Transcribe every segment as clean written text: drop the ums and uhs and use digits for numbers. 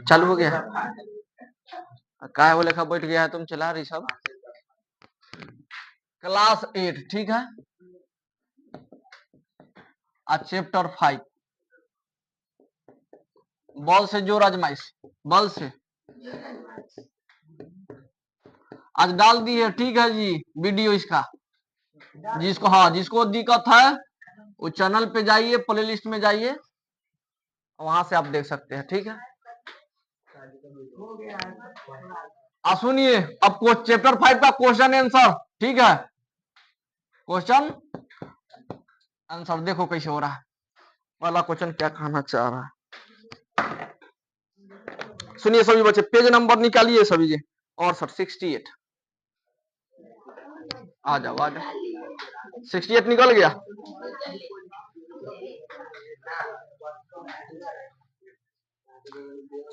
चालू हो गया? काय वो लेखा बैठ गया है, तुम चला रही सब। क्लास 8 ठीक है। आज चैप्टर 5 बॉल से जोर आजमाइश, बॉल से आज डाल दी है, ठीक है जी। वीडियो इसका जिसको दिक्कत है वो चैनल पे जाइए, प्ले लिस्ट में जाइए, वहां से आप देख सकते हैं, ठीक है। सुनिए अब चैप्टर 5 का क्वेश्चन आंसर, ठीक है। क्वेश्चन आंसर देखो कैसे हो रहा है। पहला क्वेश्चन क्या कहना चाह रहा है, सुनिए सभी बच्चे, पेज नंबर निकालिए सभी जी। और सर 68 आ जाओ 68 निकल गया।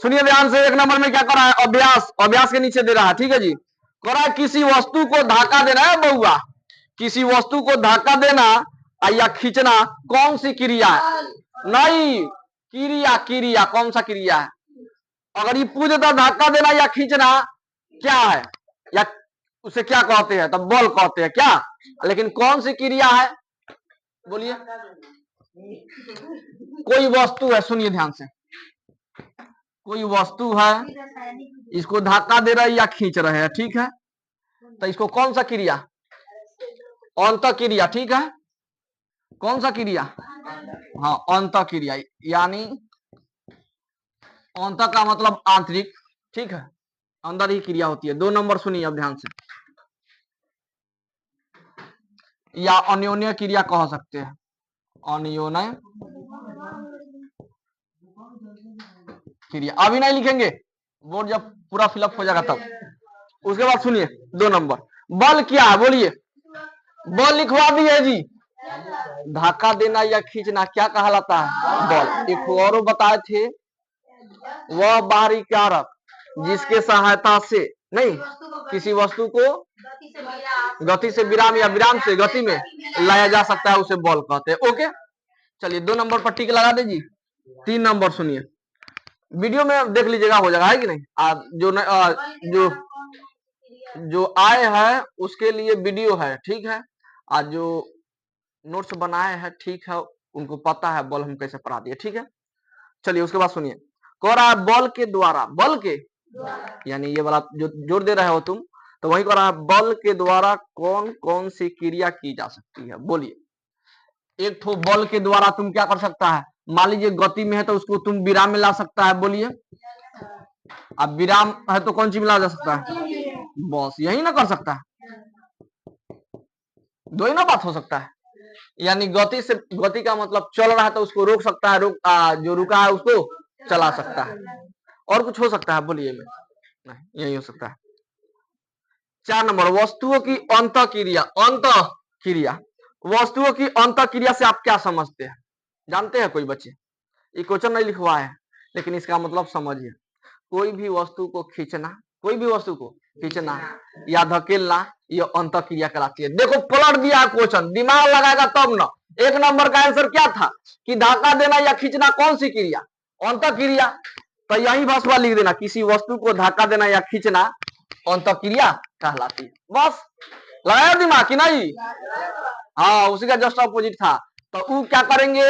सुनिए ध्यान से, एक नंबर में क्या कर रहा है, अभ्यास के नीचे दे रहा है, ठीक है जी। कर रहा है किसी वस्तु को धक्का देना है बउआ, किसी वस्तु को धक्का देना या खींचना कौन सी क्रिया है? नहीं, क्रिया कौन सा क्रिया है? अगर ये पूछ देता धक्का देना या खींचना क्या है, या उसे क्या कहते हैं, तब बल कहते हैं क्या, लेकिन कौन सी क्रिया है बोलिए। कोई वस्तु है, सुनिए ध्यान से, कोई वस्तु है, इसको धक्का दे रहे या खींच रहे हैं, ठीक है। तो इसको कौन सा क्रिया, अंतः क्रिया, ठीक है। कौन सा क्रिया, हाँ अंतः क्रिया, यानी अंतः का मतलब आंतरिक, ठीक है, अंदर ही क्रिया होती है। 2 नंबर सुनिए अब ध्यान से, या अन्योन्य क्रिया कह सकते हैं, अन्योन्य क्रिया। अभी नहीं लिखेंगे, बोर्ड जब पूरा फिलअप हो जाएगा तब। उसके बाद सुनिए 2 नंबर, बल क्या है बोलिए। बल लिखवा दिए जी, धक्का देना या खींचना क्या कहलाता है, बल। एक और बताए थे, वह बाहरी कारक जिसके सहायता से नहीं किसी वस्तु को गति से विराम या विराम से गति में लाया जा सकता है, उसे बल कहते हैं। ओके चलिए 2 नंबर पर टिक लगा दीजिए। 3 नंबर सुनिए, वीडियो में देख लीजिएगा, हो जाएगा है कि नहीं। जो आए हैं उसके लिए वीडियो है, ठीक है। आज जो नोट्स बनाए हैं, ठीक है, उनको पता है बल हम कैसे पढ़ा दिए, ठीक है। चलिए उसके बाद सुनिए, कह रहा है बल के द्वारा, बल के यानी ये वाला जो जोड़ दे रहे हो तुम, तो वही कह रहा है बल के द्वारा कौन कौन सी क्रिया की जा सकती है बोलिए। एक तो बल के द्वारा तुम क्या कर सकता है, मान लीजिए गति में है तो उसको तुम विराम में ला सकता है, बोलिए। अब विराम है तो कौन सी में ला जा सकता है, बस यही ना कर सकता है, दो ही ना बात हो सकता है। यानी गति से, गति का मतलब चल रहा है तो उसको रोक सकता है, जो रुका है उसको चला सकता है। और कुछ हो सकता है बोलिए में, नहीं यही हो सकता है। 4 नंबर, वस्तुओं की अंतः क्रिया, अंतः क्रिया, वस्तुओं की अंतः क्रिया से आप क्या समझते हैं, जानते हैं कोई बच्चे? ये क्वेश्चन नहीं लिखवाए है, लेकिन इसका मतलब समझिए। कोई भी वस्तु को खींचना, कोई भी वस्तु को खींचना या धकेलना, ये अंतः क्रिया कहलाती है। देखो पलट दिया क्वेश्चन, दिमाग लगाएगा तब ना। 1 नंबर का आंसर क्या था कि धक्का देना या खींचना कौन सी क्रिया, अंतः क्रिया। तो यही भाषा लिख देना, किसी वस्तु को धक्का देना या खींचना अंतः क्रिया कहलाती है। बस लगाया दिमाग कि नहीं, हाँ उसी का जस्ट अपोजिट था। तो वो क्या करेंगे,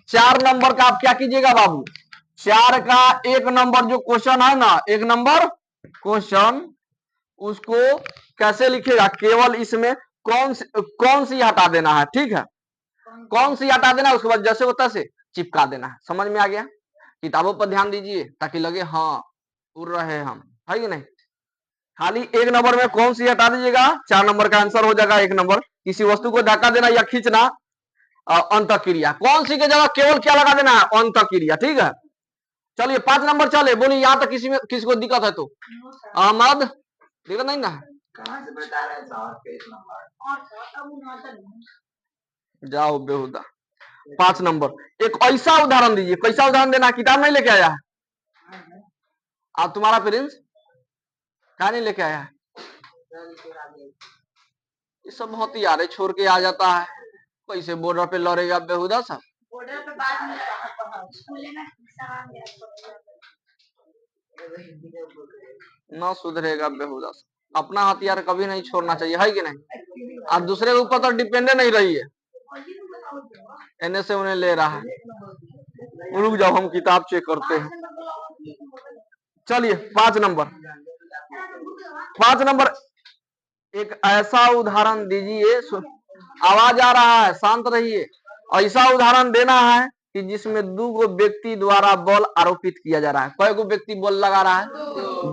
4 नंबर का आप क्या कीजिएगा बाबू, 4 का 1 नंबर जो क्वेश्चन है ना, 1 नंबर क्वेश्चन, उसको कैसे लिखेगा, केवल इसमें कौन सी हटा देना है, ठीक है, कौन सी हटा देना, उसके बाद जैसे होता से चिपका देना है। समझ में आ गया? किताबों पर ध्यान दीजिए ताकि लगे हाँ उड़ रहे हम, है कि नहीं। खाली 1 नंबर में कौन सी हटा दीजिएगा, 4 नंबर का आंसर हो जाएगा। 1 नंबर किसी वस्तु को धक्का देना या खींचना अंतः क्रिया, कौन सी के जगह केवल क्या लगा देना है, अंतः क्रिया, ठीक है। चलिए 5 नंबर चले, बोलिए यहाँ तक किसी को दिक्कत है तो। अहमद दिक्कत नहीं ना है, जाओ बेहुदा। 5 नंबर एक ऐसा उदाहरण दीजिए, कैसा उदाहरण देना, किताब नहीं लेके आया है आप, तुम्हारा प्रिंस क्या नहीं लेके आया है, ये सब बहुत ही यार छोड़ के आ जाता है, कैसे बॉर्डर पे लड़ेगा बेहुदा सब। न सुधरेगा बेहुदा। अपना हथियार कभी नहीं छोड़ना चाहिए, है कि नहीं। आप दूसरे के ऊपर तो डिपेंडेंट नहीं रही है। एने से उन्हें ले रहा है। रुक जाओ, हम किताब चेक करते हैं। चलिए 5 नंबर, 5 नंबर एक ऐसा उदाहरण दीजिए। आवाज आ रहा है, शांत रहिए। ऐसा उदाहरण देना है कि जिसमें 2 व्यक्ति द्वारा बल आरोपित किया जा रहा है। कई गो व्यक्ति बल लगा रहा है?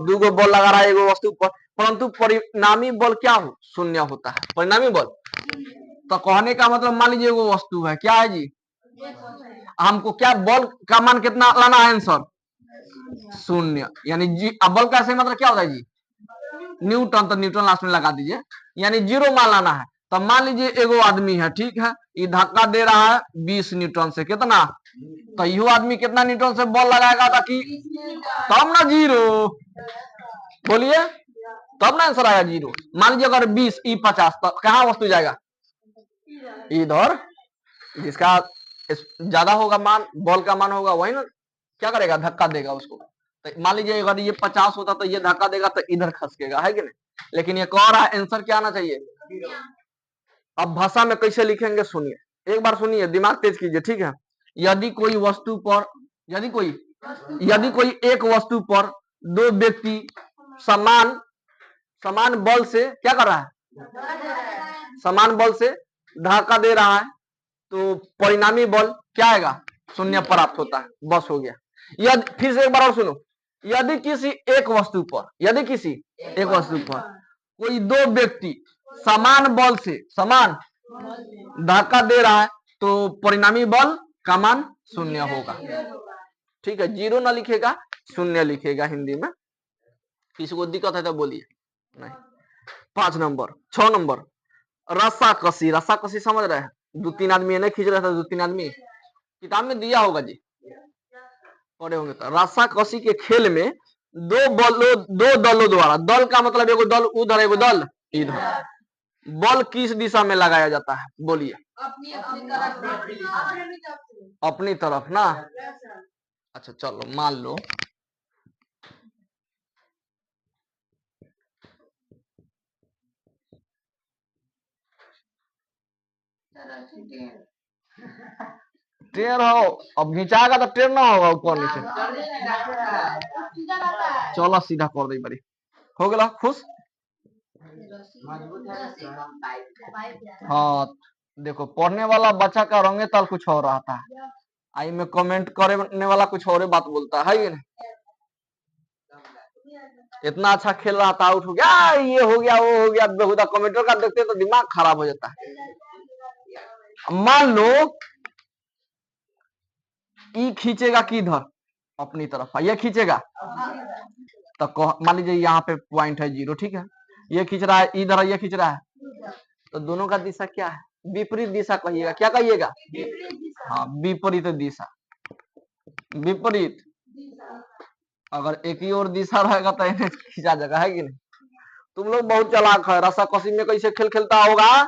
2 बल लगा रहा है एगो वस्तु पर, परंतु परिणामी बल क्या हो? शून्य होता है परिणामी बल। तो कहने का मतलब मान लीजिए एगो वस्तु है, क्या है जी? हमको क्या बल का मान कितना लाना है? आंसर शून्य। यानी जी बल का ऐसे मतलब क्या होता है जी? न्यूटन। तो न्यूटन लास्ट में लगा दीजिए, यानी 0 मान लाना है। तो मान लीजिए एगो आदमी है, ठीक है, ये धक्का दे रहा है 20 न्यूटन से। कितना? तो यू आदमी कितना न्यूटन से बल लगाएगा ताकि तब ना 0? बोलिए, तब ना आंसर आएगा 0। मान लीजिए अगर 20 ई 50, तो कहाँ वस्तु जाएगा? इधर। जिसका ज्यादा होगा मान, बल का मान होगा, वही ना क्या करेगा? धक्का देगा उसको। तो मान लीजिए अगर ये 50 होता तो ये धक्का देगा तो इधर खसकेगा, है कि नहीं? लेकिन ये कह रहा है आंसर क्या आना चाहिए। अब भाषा में कैसे लिखेंगे सुनिए, एक बार सुनिए, दिमाग तेज कीजिए, ठीक है। यदि कोई वस्तु पर, यदि कोई एक वस्तु पर 2 व्यक्ति समान बल से क्या कर रहा है? समान बल से धक्का दे रहा है, तो परिणामी बल क्या आएगा? शून्य प्राप्त होता है। बस हो गया। यदि फिर से एक बार और सुनो, यदि किसी एक वस्तु पर कोई 2 व्यक्ति समान बल से धक्का दे रहा है, तो परिणामी बल का मान शून्य होगा। ठीक है, 0 ना लिखेगा, शून्य लिखेगा हिंदी में। किसी को दिक्कत है तो बोलिए। नहीं। 5 नंबर। 6 नंबर रस्साकसी। रस्साकसी समझ रहे हैं? 2-3 आदमी नहीं खींच रहा था, 2-3 आदमी किताब में दिया होगा जी, पढ़े होंगे। तो रस्साकसी के खेल में 2 दलों द्वारा, दल का मतलब एगो दल उधर एगो दल इधर, बल किस दिशा में लगाया जाता है? बोलिए। अपनी तरफ ना। अच्छा चलो मान लो ट्रेन हो, अब घिंचाएगा तो ट्रेन ना होगा ऊपर नीचे। चलो सीधा कर दे बड़ी, हो गया खुश। हाँ देखो, पढ़ने वाला बच्चा का रंगे ताल कुछ और रहा था, आई में कमेंट करने वाला कुछ और बात बोलता है ये नहीं। इतना अच्छा खेल रहा था, आउट हो गया, ये हो गया, वो हो गया, बेहुदा कमेंटर का देखते तो दिमाग खराब हो जाता है। मान लो ई खींचेगा किधर? अपनी तरफ। ये खींचेगा तो मान लीजिए यहाँ पे पॉइंट है 0, ठीक है। ये खींच रहा है इधर, ये खींच रहा है, तो दोनों का दिशा क्या है? विपरीत दिशा कहिएगा। क्या कहिएगा? हाँ, विपरीत दिशा। विपरीत। अगर एक ही और दिशा रहेगा तो इन्हें खींचा जाएगा, है कि नहीं? तुम लोग बहुत चालाक है। रस्साकसी में कैसे खेल खेलता होगा,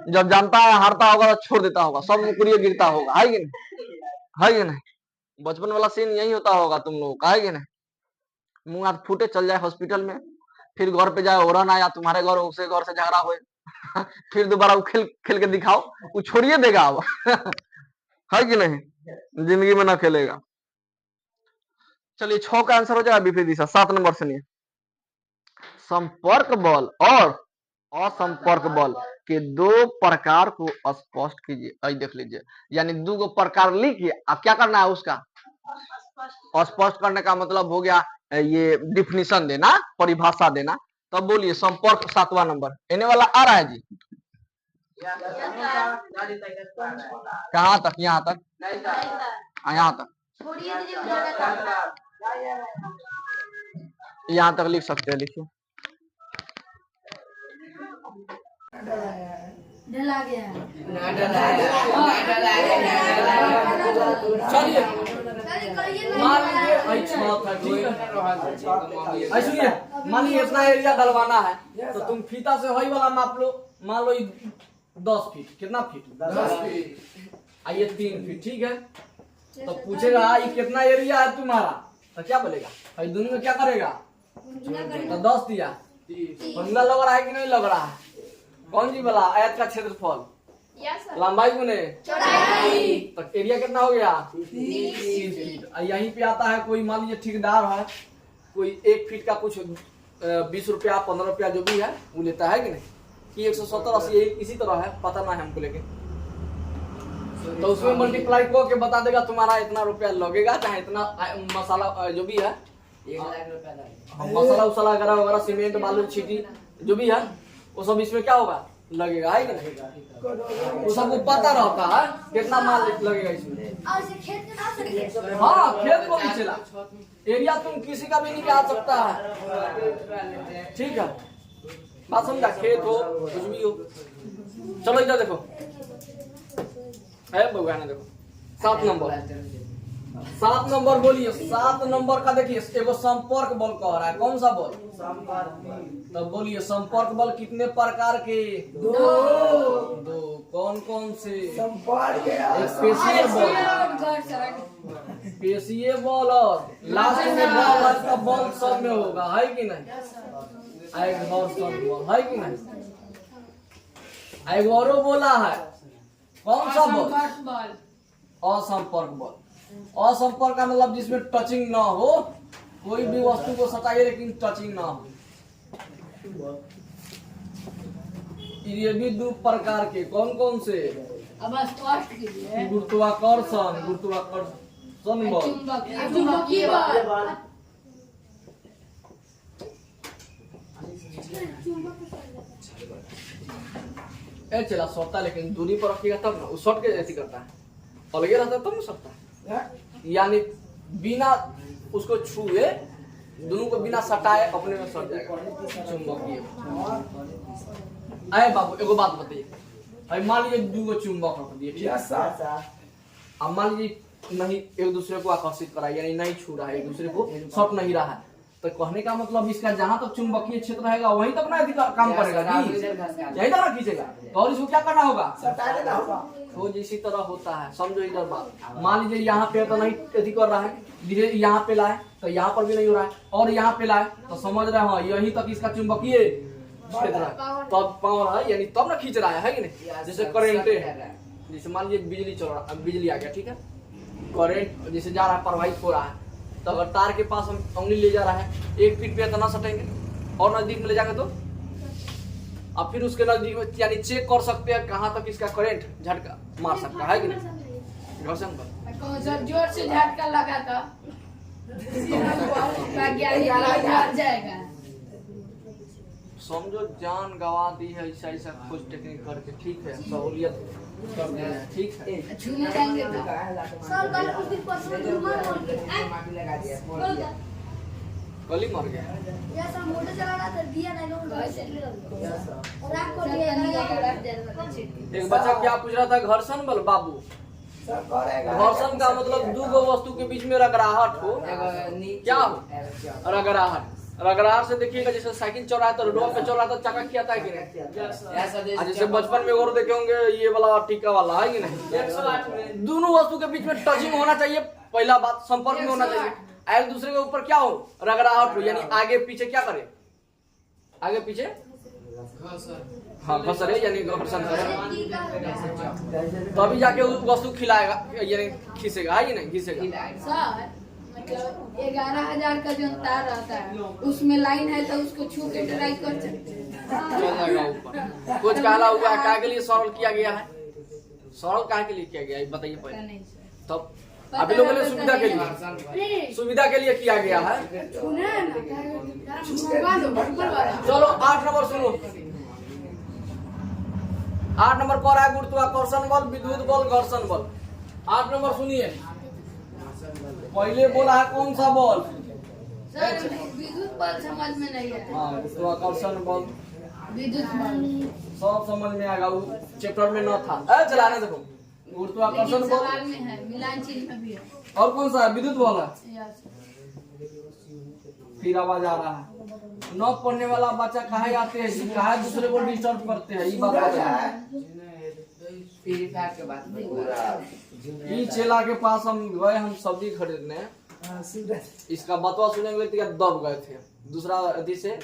जब जानता है हारता होगा तो छोड़ देता होगा, सब मुकुरिया गिरता होगा, है कि नहीं? है कि नहीं? बचपन वाला सीन यही होता होगा तुम लोगों का, है कि नहीं? मुंह हाथ फूटे, चल जाए हॉस्पिटल में, फिर घर पे जाए और ना, या तुम्हारे घर उसे घर से झगड़ा हो फिर दोबारा वो खेल के दिखाओ, वो छोड़िए देगा अब है कि नहीं? जिंदगी में ना खेलेगा। चलिए 6 का आंसर हो जाएगा विपरीत दिशा। 7 नंबर सुनिए, संपर्क बल और असंपर्क बल के 2 प्रकार को स्पष्ट कीजिए। देख लीजिए, यानी 2 प्रकार लिखिए, अब क्या करना है उसका स्पष्ट करने का मतलब हो गया ये डिफिनीशन देना, परिभाषा देना। तब बोलिए संपर्क। 7वां नंबर एने वाला आ रहा है जी। कहाँ तक? यहाँ तक? यहाँ तक, यहाँ तक लिख सकते हैं, लिखिए। मान लीजिए इतना एरिया डलवाना है, तो तुम फीता से वही वाला माप लो। मान लो 10 फीट, कितना फीट? 10 फीट। आइए 3 फीट, ठीक है। तो पूछेगा ये कितना एरिया है तुम्हारा, तो क्या बोलेगा भाई दोनों में क्या करेगा, तो 10 दिया। फॉर्मूला लग रहा है कि नहीं लग रहा है, कौन सी बोला, आयत का क्षेत्रफल लंबाई गुने चौड़ाई, तो एरिया कितना हो गया 30 फीट। यहीं पे आता है कोई मान लीजिए ठेकेदार है, कोई 1 फीट का कुछ 20 रुपया 15 रुपया जो भी है वो लेता है कि नहीं, कि 170 80 इसी तरह है, पता ना है हमको, लेकिन तो उसमें मल्टीप्लाई करके बता देगा तुम्हारा इतना रुपया लगेगा, चाहे इतना मसाला जो भी है, 1 लाख रुपया लगेगा। मसाला उसाला वगैरह सीमेंट बालू छीटी जो भी है वो सब इसमें क्या होगा लगेगा, है कि नहीं, वो सबको पता रहता है कितना माल लगेगा इसमें। हाँ खेत को भी चला, एरिया तुम किसी का भी निकाल सकता है, ठीक है, बात समझा, खेत हो कुछ भी हो। चलो इधर देखो है बउआ ने, देखो 7 नंबर बोलिए, 7 नंबर का देखिए एगो संपर्क बल कह रहा है, कौन सा बल, तब बोलिए संपर्क बल कितने प्रकार के, 2 कौन कौन से, एक पेशीय बल और लास्ट में बल का बल सब में होगा, है कि नहीं, एक घर्षण बल, है कि नहीं, एक और बोला है कौन सा बल, असंपर्क बल। असंपर्क का मतलब जिसमें टचिंग ना हो, कोई भी वस्तु को सटाइए लेकिन टचिंग ना हो। ये भी 2 प्रकार के, कौन कौन से, अब स्पष्ट कीजिए, गुरुत्वाकर्षण बल, चुंबकीय बल, चला सटता, लेकिन दूरी पर रखिएगा तब ना, वो सट के ऐसी करता है, अलगे रहता है तब ना सटता है, यानी बिना उसको छुए दोनों को बिना सटाए अपने में सट जाएगा चुंबकीय। आए बाबू एगो बात बताइए, भाई मान लीजिए 2 चुंबक रख दिए, ठीक है, अब मान लीजिए नहीं एक दूसरे को आकर्षित करा, यानी नहीं छू रहा है, एक दूसरे को सट नहीं रहा है, तो कहने का मतलब इसका जहां तक चुंबकीय क्षेत्र रहेगा वहीं तक ना काम करेगा, यही तरह खींचेगा, और इसको क्या करना होगा, तो इसी तरह होता है, समझो इधर बात। मान लीजिए यहाँ पे तो नहीं यदि कर रहा है, धीरे यहाँ पे लाए तो यहाँ पर भी नहीं हो रहा है, और यहाँ पे लाए तो समझ रहे हैं यहीं तक इसका चुंबकीय क्षेत्र है, तब पावर है, यानी तब ना खींच रहा है कि नहीं, जैसे करंट है, जैसे मान लीजिए बिजली चल रहा, बिजली आ गया, ठीक है, करंट जैसे जा रहा है, प्रवाहित हो रहा है, तो अगर तार के पास हम उंगली ले जा रहा है 1 फीट पे इतना सटेंगे, और नजदीक में ले जाएंगे तो अब फिर उसके नजदीक में यानी चेक कर सकते हैं कहाँ तक इसका करंट झटका मार सकता है कि नहीं, घर्षण पर जब जोर से झटका लगा तो जाएगा, समझो जान गवा दी है, ऐसा ऐसा कुछ टेक्निक करके, ठीक है, सहूलियत कर दिया है, ठीक है, छूने जाएंगे तो कल ही मर गया, एक बच्चा क्या पूछ रहा था, घर्षण बल बाबू, घर्षण का मतलब 2 वस्तु के बीच में रगड़ाहट हो, क्या हो, रगड़ाहट से देखिएगा, जैसे साइकिल चल रहा है तो रोड पे चल रहा है तो चक्का क्या आता है कि नहीं, जैसे बचपन में और देखे होंगे ये वाला टीका वाला है कि नहीं, दोनों वस्तु के बीच में टचिंग होना चाहिए, पहला बात संपर्क में होना चाहिए, एक दूसरे के ऊपर क्या हो, रगड़ाहट हो, यानी आगे पीछे क्या करे, आगे पीछे हाँ घसरे यानी घर्षण करे, तभी जाके उस वस्तु खिलाएगा यानी खींचेगा, है कि नहीं खींचेगा। सर मतलब 11,000 का जो तार रहता है उसमें लाइन है तो उसको छू के ट्राई कर सकते हैं, चल जाएगा ऊपर। कुछ कहला हुआ है, क्या के लिए सरल किया गया है, सरल क्या के लिए किया गया है बताइए पहले, तब अभी लोगों ने सुविधा के लिए किया गया है। चलो 8 नंबर सुनो, 8 नंबर कह रहा है गुरुत्वाकर्षण बल, विद्युत बल, घर्षण बल। 8 नंबर सुनिए, पहले बोला है कौन सा बल, सर विद्युत बल समझ में नहीं है, गुरुत्वाकर्षण बल विद्युत बल सब समझ में आएगा, वो चैप्टर में न था, चलाने देखो, गुरुत्वाकर्षण सवाल बल में है, मिलान चिन्ह में भी है, और कौन सा है, विद्युत बल है। यस। फिर आवाज आ रहा है, न पढ़ने वाला बच्चा काहे आते हैं, काहे दूसरे को डिस्टर्ब करते हैं, ये बात है। फ्री फायर के बाद ई चेला के पास हम गए, हम सब्जी खरीदने, इसका बतवा सुने में तो दब गए थे। दूसरा अथी से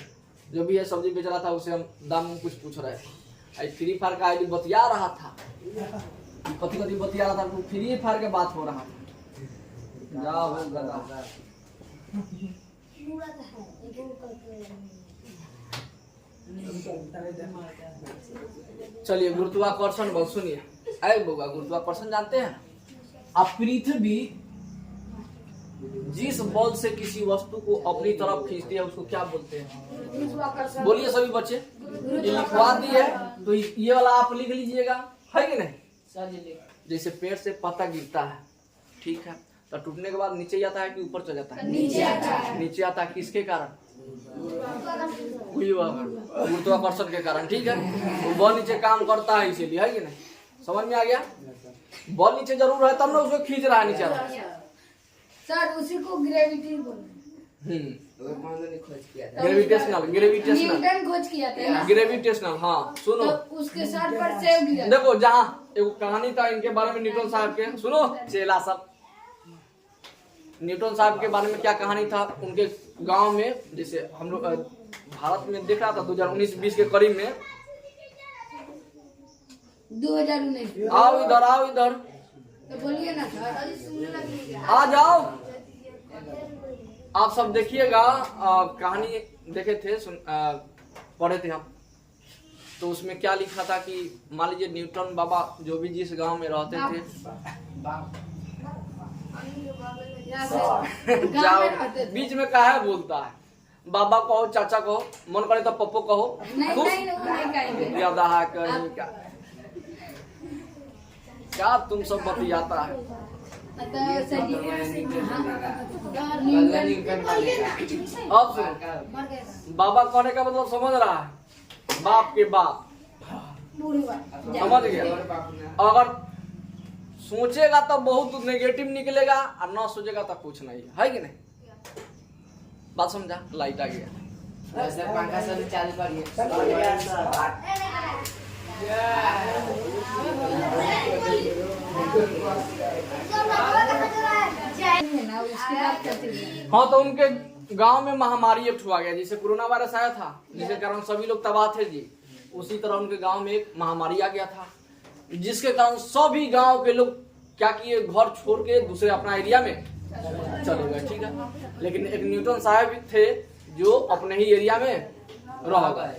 जो भी है सब्जी बेच रहा था उसे हम दाम कुछ पूछ रहे थे। फ्री फायर का आईडी बतिया रहा था, कथी कथी बतिया रहा था, फ्री फायर के बात हो रहा था। जा हो गदा चलिए गुरुत्वाकर्षण बल सुनिए। अरे बउआ, गुरुत्वाकर्षण जानते हैं आप? पृथ्वी जिस बल से किसी वस्तु को अपनी तरफ खींचती है उसको क्या बोलते हैं? बोलिए सभी बच्चे। ये लिखवा दी है तो ये वाला आप लिख लीजिएगा, है कि नहीं? जैसे पेड़ से पत्ता गिरता है, ठीक है, तो टूटने के बाद नीचे जाता है कि ऊपर चला जाता है? नीचे आता है। नीचे आता है किसके कारण? गुरुत्वाकर्षण के कारण, ठीक है। वो बॉल नीचे काम करता है इसीलिए, है कि नहीं? समझ में आ गया? बॉल नीचे जरूर है तब ना उसको खींच रहा है नीचे वाला। सर उसी को ग्रेविटी बोलते ग्रेविटेशनल, ग्रेविटेशनल, न्यूटन खोज किया था ना? ग्रेविटेशनल। हाँ सुनो, तो उसके सर पर सेब गिरा। देखो जहाँ एक कहानी था इनके बारे में, न्यूटन साहब के, सुनो चेला सब, न्यूटन साहब के बारे में क्या कहानी था। उनके गांव में, जैसे हम लोग भारत में देख रहा था 2019-20 के करीब में। 2019 आओ इधर, आओ इधर, तो बोलिए ना सर। आ जाओ। आप सब देखिएगा, कहानी देखे थे, पढ़े थे हम, तो उसमें क्या लिखा था कि मान लीजिए न्यूटन बाबा जो भी जिस गांव में रहते थे, जाओ बीच में काहे बोलता है? बाबा कहो, चाचा कहो, मन करे तो पप्पो कहो, नहीं नहीं वो नहीं कहेंगे। याद है कहीं का क्या तुम सब बतियाता है? अब सुनो, बाबा कहने का मतलब समझ रहा है? बाप के बाप, समझ गया? अगर सोचेगा तो बहुत नेगेटिव निकलेगा और ना सोचेगा तो कुछ नहीं, है कि नहीं? बात समझा? लाइट आ गया। पंखा सब चालू करिए। हाँ, तो उनके गांव में महामारी एक हुआ गया, जैसे कोरोना वायरस आया था, जिसके कारण सभी लोग तबाह थे जी। उसी तरह उनके गांव में एक महामारी आ गया था, जिसके कारण सभी गांव के लोग क्या किए, घर छोड़ के दूसरे अपना एरिया में चले गए, ठीक है। लेकिन एक न्यूटन साहब थे जो अपने ही एरिया में रह गए।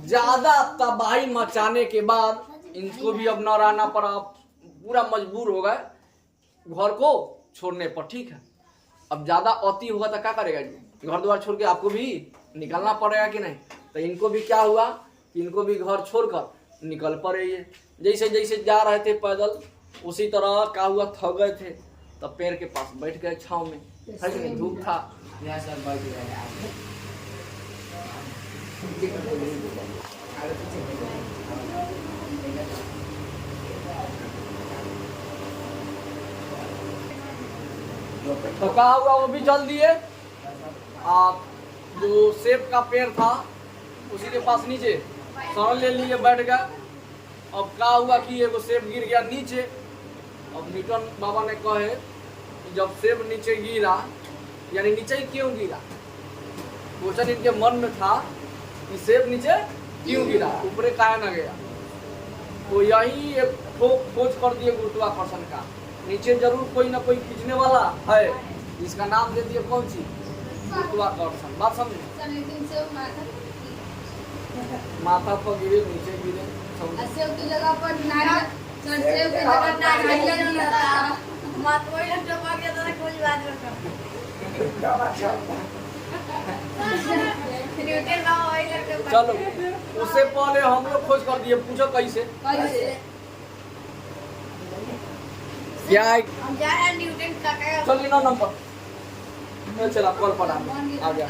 ज्यादा तबाही मचाने के बाद इनको भी अब न रहना पड़ा, पूरा मजबूर हो गए घर को छोड़ने पर, ठीक है। अब ज्यादा अति होगा तो क्या करेगा जी? घर द्वार छोड़ के आपको भी निकलना पड़ेगा कि नहीं? तो इनको भी क्या हुआ, इनको भी घर छोड़कर निकल पड़े। ये जैसे जैसे जा रहे थे पैदल, उसी तरह क्या हुआ, थक गए थे, तब पेड़ के पास बैठ गए छांव में, है कि नहीं? धूप था। तो क्या हुआ, वो भी चल दिए। जो सेब का पेड़ था उसी के पास नीचे सड़न ले लिए, बैठ गए। अब क्या हुआ कि एगो सेब गिर गया नीचे। अब न्यूटन बाबा ने कहे कि जब सेब नीचे गिरा, यानी नीचे ही क्यों गिरा, क्वेश्चन इनके मन में था कि सेब नीचे क्यों गिरा, ऊपरे काहे न गया। तो यही एक खोज कर दिए गुरुत्वाकर्षण का, नीचे जरूर कोई ना कोई खींचने वाला है, जिसका नाम दे दिए कौन सी, गुरुत्वाकर्षण। बात समझे? माथा पर गिरे, नीचे गिरे, सेब की जगह पर नारियल, सेब की जगह नारियल लगा, मत कोई लोग जो भाग गया तो कोई बात नहीं। चलो उससे पहले हम लोग खोज कर दिए, पूछो कैसे? क्या न्यूटन का चलिए ना नंबर चला कॉल पर आ गया।